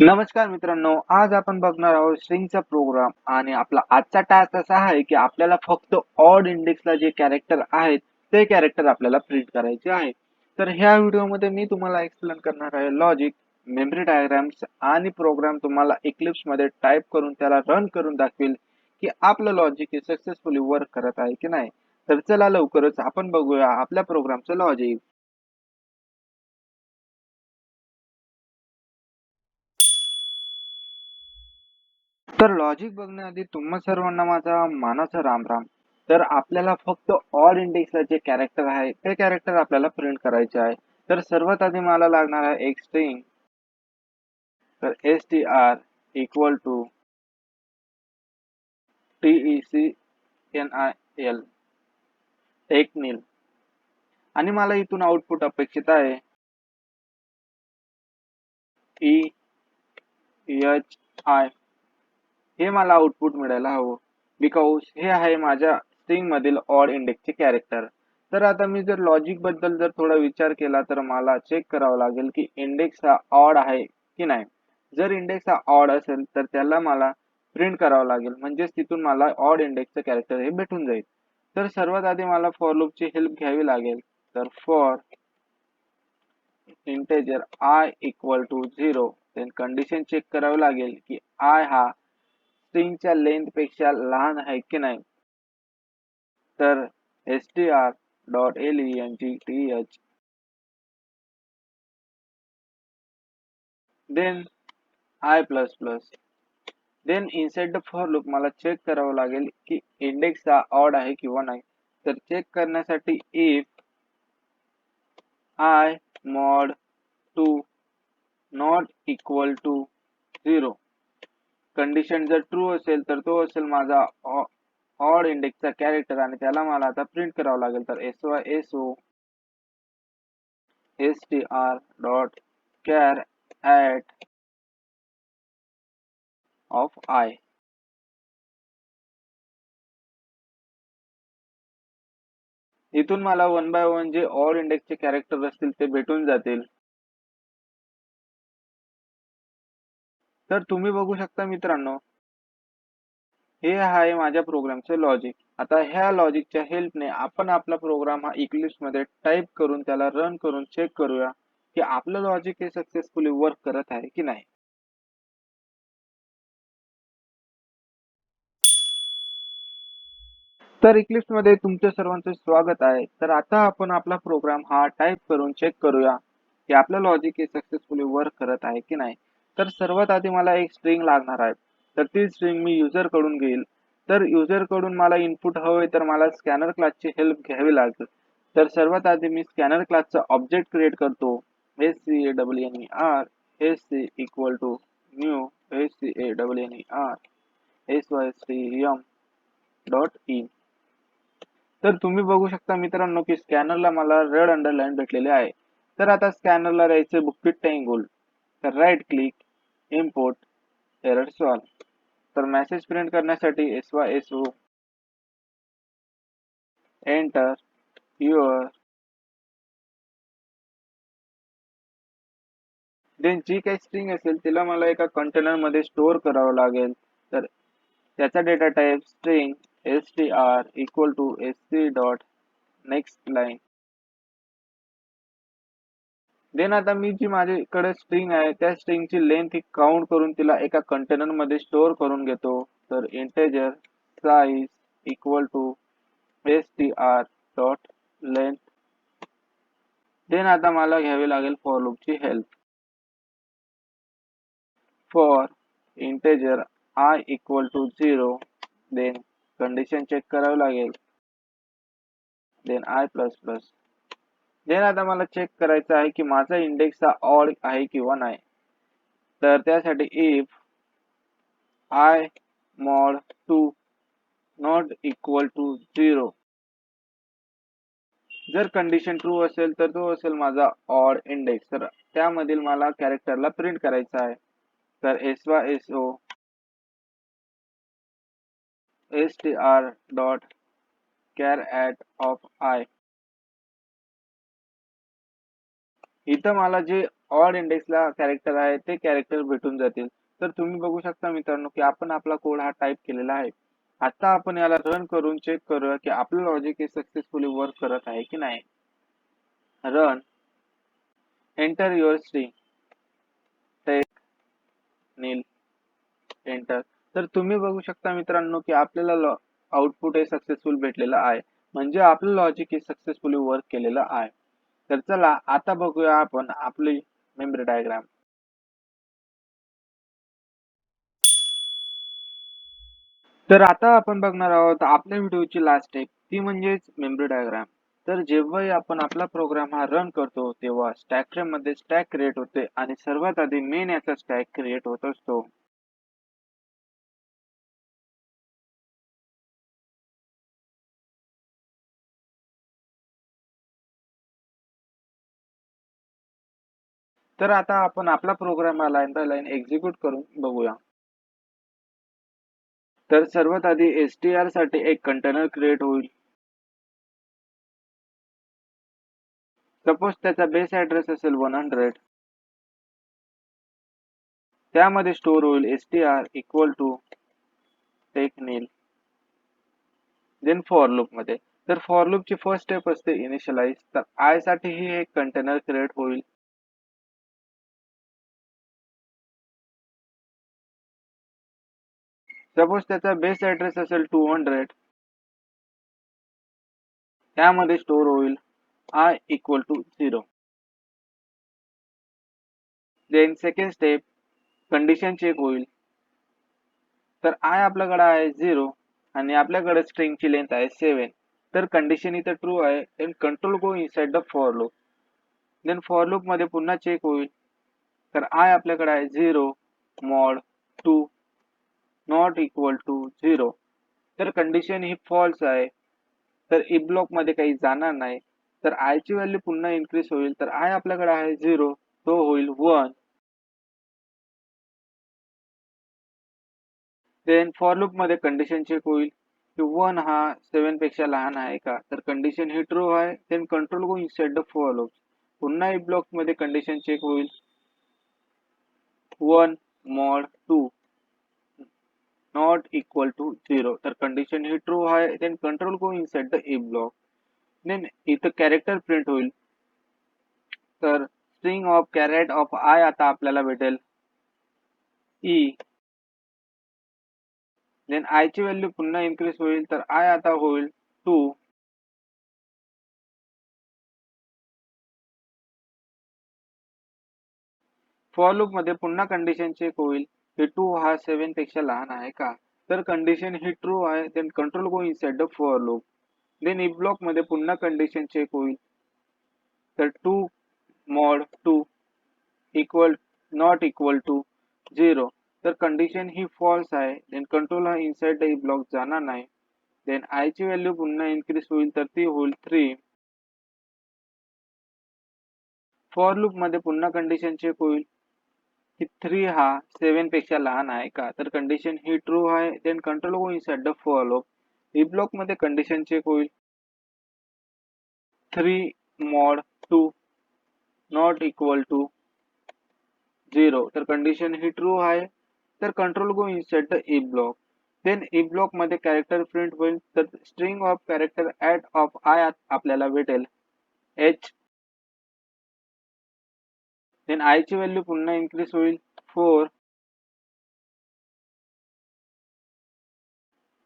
नमस्कार मित्रांनो, आज आपण बघणार आहोत स्ट्रिंगचा प्रोग्राम आणि आपला आजचा टास्क असा आहे की आपल्याला फक्त ऑड इंडेक्सला जे कॅरेक्टर आहेत ते कॅरेक्टर आपल्याला प्रिंट करायचे आहे. तर ह्या व्हिडिओमध्ये मी तुम्हाला एक्सप्लेन करणार आहे लॉजिक, मेमरी डायग्राम्स आणि प्रोग्राम तुम्हाला इक्लिप्स मध्ये टाइप करून त्याला रन करून दाखवेल की आपलं लॉजिक हे सक्सेसफुली वर्क करत आहे की नाही. तर चला लवकरच आपण बघूया आपल्या प्रोग्रामचं लॉजिक. तर लॉजिक बघण्याआधी तुम्हा सर्वांना माझा मानाचा राम राम. तर आपल्याला फक्त ऑड इंडेक्सला जे कॅरेक्टर आहे ते कॅरेक्टर आपल्याला प्रिंट करायचे आहे. तर सर्वात आधी मला लागणार आहे एक स्ट्रिंग. तर str इक्वल टू tecnil टेकनिल आणि मला इथून आउटपुट अपेक्षित आहे ei. हे मला आउटपुट मिळायला हवं बिकॉज हे आहे माझ्या स्ट्रिंग मधील ऑड इंडेक्सचे कॅरेक्टर. तर आता मी जर लॉजिक बद्दल जर थोडा विचार केला तर मला चेक करावं लागेल की इंडेक्स हा ऑड आहे की नाही. जर इंडेक्स हा ऑड असेल तर त्याला मला प्रिंट करावं लागेल, म्हणजेच तिथून मला ऑड इंडेक्सचं कॅरेक्टर हे भेटून जाईल. तर सर्वात आधी मला फॉर लूपची हेल्प घ्यावी लागेल. तर for integer i equal to 0 then condition check करावी लागेल की आय हा स्ट्रिंगच्या लेंथ पेक्षा लहान आहे की नाही. तर str dot length then i plus plus. Then inside the for loop मला चेक करावं लागेल की इंडेक्स हा ऑड आहे किंवा नाही. तर चेक करण्यासाठी if i mod 2 not equal to 0 condition जर ट्रू असेल तर तो असेल माझा ऑड इंडेक्सचा कॅरेक्टर आणि त्याला मला आता प्रिंट करावं लागेल. तर so str dot char at of I. इथून मला वन बाय वन जे ऑड इंडेक्सचे कॅरेक्टर असतील ते भेटून जातील. तर तुम्ही बघू शकता मित्रांनो, हे आहे माझ्या प्रोग्रामचे लॉजिक. आता ह्या लॉजिकच्या हेल्पने आपण आपला प्रोग्राम हा इक्लिप्स मध्ये टाइप करून त्याला रन करून चेक करूया की आपलं लॉजिक हे सक्सेसफुली वर्क करत आहे की नाही. तर इक्लिप्स मध्ये तुमच्या सर्वांचे स्वागत आहे. तर आता आपण आपला प्रोग्राम हा टाइप करून चेक करूया की आपलं लॉजिक हे सक्सेसफुली वर्क करत आहे की नाही. तर सर्वात आधी मला एक स्ट्रिंग लागणार आहे. तर ती स्ट्रिंग मी युजर कडून घेईल. तर युजर कडून मला इनपुट हवे तर मला स्कॅनर क्लासची हेल्प घ्यावी लागेल. तर सर्वात आधी मी स्कॅनर क्लासचा ऑब्जेक्ट क्रिएट करतो. SCANNER SC equal to new SCANNER SYSTM dot in. तर तुम्ही बघू शकता मित्रांनो की स्कॅनरला मला रेड अंडरलाईन भेटलेले आहे. तर आता स्कॅनरला द्यायचे बुकपीट टाइम. तर right click, import, error solve. तर मेसेज प्रिंट करण्यासाठी SYSO एंटर युअर. देन जी काही स्ट्रिंग असेल तिला मला एका कंटेनर मध्ये स्टोअर करावं लागेल. तर त्याचा data type string str equal to sc dot next line. Then आता मी जी माझ्याकडे स्ट्रिंग आहे त्या स्ट्रिंगची लेंथ ही काउंट करून तिला एका कंटेनर मध्ये स्टोअर करून घेतो. तर integer size equal to str dot length. Then आता मला घ्यावी लागेल फॉर लूपची help. For integer I equal to 0 then condition check करावी लागेल. Then I plus plus. Then आता मला चेक करायचं आहे की माझा इंडेक्स हा ऑड आहे किंवा नाही. तर त्यासाठी if I mod 2 not equal to 0 जर कंडिशन ट्रू असेल तर तो असेल माझा ऑड इंडेक्स. तर त्यामधील मला कॅरेक्टरला प्रिंट करायचा आहे. तर SYSO str dot char at of I. इथं मला जे ऑड इंडेक्सला कॅरेक्टर आहे ते कॅरेक्टर भेटून जातील. तर तुम्ही बघू शकता मित्रांनो की आपण आपला कोड हा टाईप केलेला आहे. आता आपण याला रन करून चेक करूया की आपलं लॉजिक हे सक्सेसफुली वर्क करत आहे की नाही. Run, enter your string, tech, Neel, enter. तर तुम्ही बघू शकता मित्रांनो की आपल्याला आउटपुट हे सक्सेसफुल भेटलेलं आहे. म्हणजे आपलं लॉजिक हे सक्सेसफुली वर्क केलेलं आहे. तर चला आता बघूया आपण आपली मेमरी डायग्राम. तर आता आपण बघणार आहोत आपल्या व्हिडिओची लास्ट स्टेप, ती म्हणजेच मेमरी डायग्राम. तर जेव्हाही आपण आपला प्रोग्राम हा रन करतो तेव्हा स्टॅक फ्रेम मध्ये स्टॅक क्रिएट होते आणि सर्वात आधी मेन याचा स्टॅक क्रिएट होत असतो. तर आता आपण आपला प्रोग्राम हा लाईन बाय लाईन एक्झिक्यूट करून बघूया. तर सर्वात आधी str साठी एक कंटेनर क्रिएट होईल. सपोज त्याचा बेस ऍड्रेस असेल 100. त्यामध्ये स्टोअर होईल str equal to tech Neel. Then for loop मध्ये, तर फॉर लूप ची फर्स्ट स्टेप असते इनिशियलाइज. तर आय साठी ही एक कंटेनर क्रिएट होईल. सपोज त्याचा बेस ऍड्रेस असेल 200. त्यामध्ये स्टोअर होईल i equal to 0. Then second step condition check होईल. तर आय आपल्याकडे आहे 0 आणि आपल्याकडे स्ट्रिंगची लेंथ आहे 7. तर कंडिशन इथे ट्रू आहे. Then control go inside the for loop. Then for loop मध्ये पुन्हा चेक होईल. तर आय आपल्याकडे आहे 0 मॉड 2 नॉट इक्वल टू 0. तर कंडिशन ही फॉल्स आहे. तर इफ ब्लॉक मध्ये काही जाणार नाही. तर आय ची व्हॅल्यू पुन्हा इन्क्रीज होईल. तर आय आपल्याकडे आहे 0, तो होईल 1. देन फॉर लूप मध्ये कंडिशन चेक होईल की 1 हा 7 पेक्षा लहान आहे का. तर कंडिशन ही ट्रू आहे. Then control go inside the for loop. पुन्हा इफ ब्लॉक मध्ये कंडिशन चेक होईल 1 मॉड 2 नॉट इक्वल टू 0. तर कंडिशन ही ट्रू आहे. Then control go inside the if block. देन इथं कॅरेक्टर प्रिंट होईल. तर string of caret of i आता आपल्याला भेटेल ई. देन आय ची व्हॅल्यू पुन्हा इन्क्रीज होईल. तर आय आता होईल 2. फॉर लूप मध्ये पुन्हा कंडिशन चेक होईल की 2 हा 7 पेक्षा लहान आहे का. तर कंडिशन ही ट्रू आहे. Then control go inside the for loop. देन इफ ब्लॉक मध्ये पुन्हा कंडिशन चेक होईल. तर 2 mod 2 equal not equal to 0. तर कंडिशन ही फॉल्स आहे. देन कंट्रोल हा इनसाइड द इफ ब्लॉक जाणार नाही. देन आय ची व्हॅल्यू पुन्हा इन्क्रीज होईल. तर ती होईल 3. फॉर लूप मध्ये पुन्हा कंडिशन चेक होईल की 3 हा 7 पेक्षा लहान आहे का. तर कंडिशन ही ट्रू आहे. Then control go inside the for loop. If block मध्ये कंडिशन चेक होईल 3 मॉड 2 नॉट इक्वल टू 0. तर कंडिशन ही ट्रू आहे. तर control go inside the if block. Then if block मध्ये कॅरेक्टर प्रिंट होईल. तर string of character at of i आपल्याला भेटेल h. देन आय ची व्हॅल्यू पुन्हा इन्क्रीज होईल 4.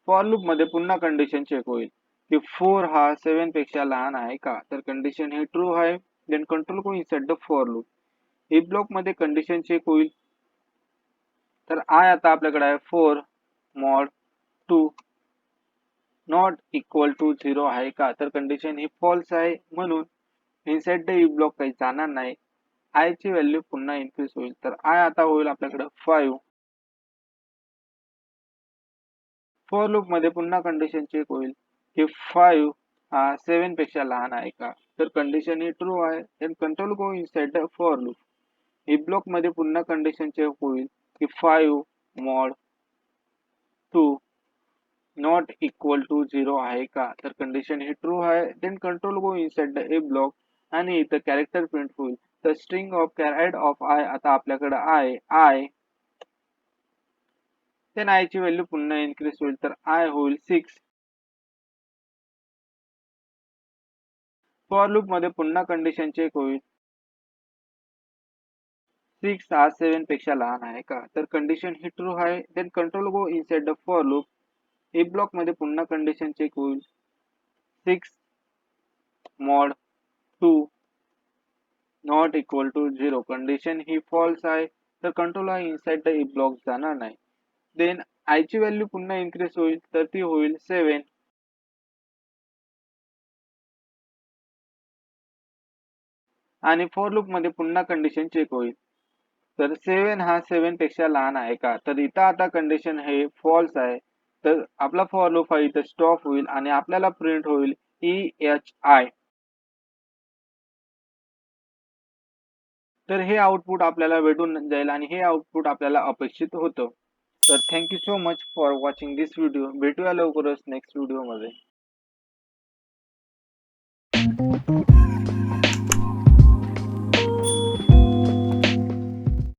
फॉर लूप मध्ये पुन्हा कंडिशन चेक होईल की 4 हा 7 पेक्षा लहान आहे का. तर कंडिशन ही ट्रू आहे. Then control go inside the for loop. If block मध्ये कंडिशन चेक होईल. तर आय आता आपल्याकडे आहे 4 मॉड 2 नॉट इक्वल टू 0 आहे का. तर कंडिशन ही फॉल्स आहे. म्हणून इनसाइड द इफ ब्लॉक काही जाणार नाही. आय ची व्हॅल्यू पुन्हा इन्क्रीज होईल. तर आय आता होईल आपल्याकडे 5. फॉर लूप मध्ये पुन्हा कंडिशन चेक होईल की 5 हा 7 पेक्षा लहान आहे का. तर कंडिशन ही ट्रू आहे. Then control go inside the for loop. If block मध्ये पुन्हा कंडिशन चेक होईल की 5 मॉड 2 नॉट इक्वल टू 0 आहे का. तर कंडिशन ही ट्रू आहे. Then control go inside the if block आणि इथं कॅरेक्टर प्रिंट होईल. तर string of caret of i, आता आपल्याकडे आय then आय ची व्हॅल्यू पुन्हा इन्क्रीज होईल, तर आय होईल 6. फॉर लूप मध्ये पुन्हा कंडिशन चेक होईल, 6 हा 7 पेक्षा लहान आहे का, तर कंडिशन ही ट्रू आहे. Then control go inside the for loop. If block मध्ये पुन्हा कंडिशन चेक होईल, 6 mod 2 not equal to 0, condition ही फॉल्स आहे, तर कंट्रोल हा इनसाइड द इफ ब्लॉक जाणार नाही. देन आय ची व्हॅल्यू पुन्हा इन्क्रीज होईल, तर ती होईल 7. आणि फॉर लूप मध्ये पुन्हा कंडिशन चेक होईल, तर 7 हा 7 पेक्षा लहान आहे का, तर इथं आता कंडिशन हे फॉल्स आहे, तर आपला फॉर लूप हा इथं स्टॉप होईल आणि आपल्याला प्रिंट होईल EHI. तर हे आउटपुट आपल्याला भेटून जाईल आणि हे आउटपुट आपल्याला अपेक्षित होतं. तर thank you so much for watching this video. भेटूया लवकरच नेक्स्ट व्हिडिओ मध्ये.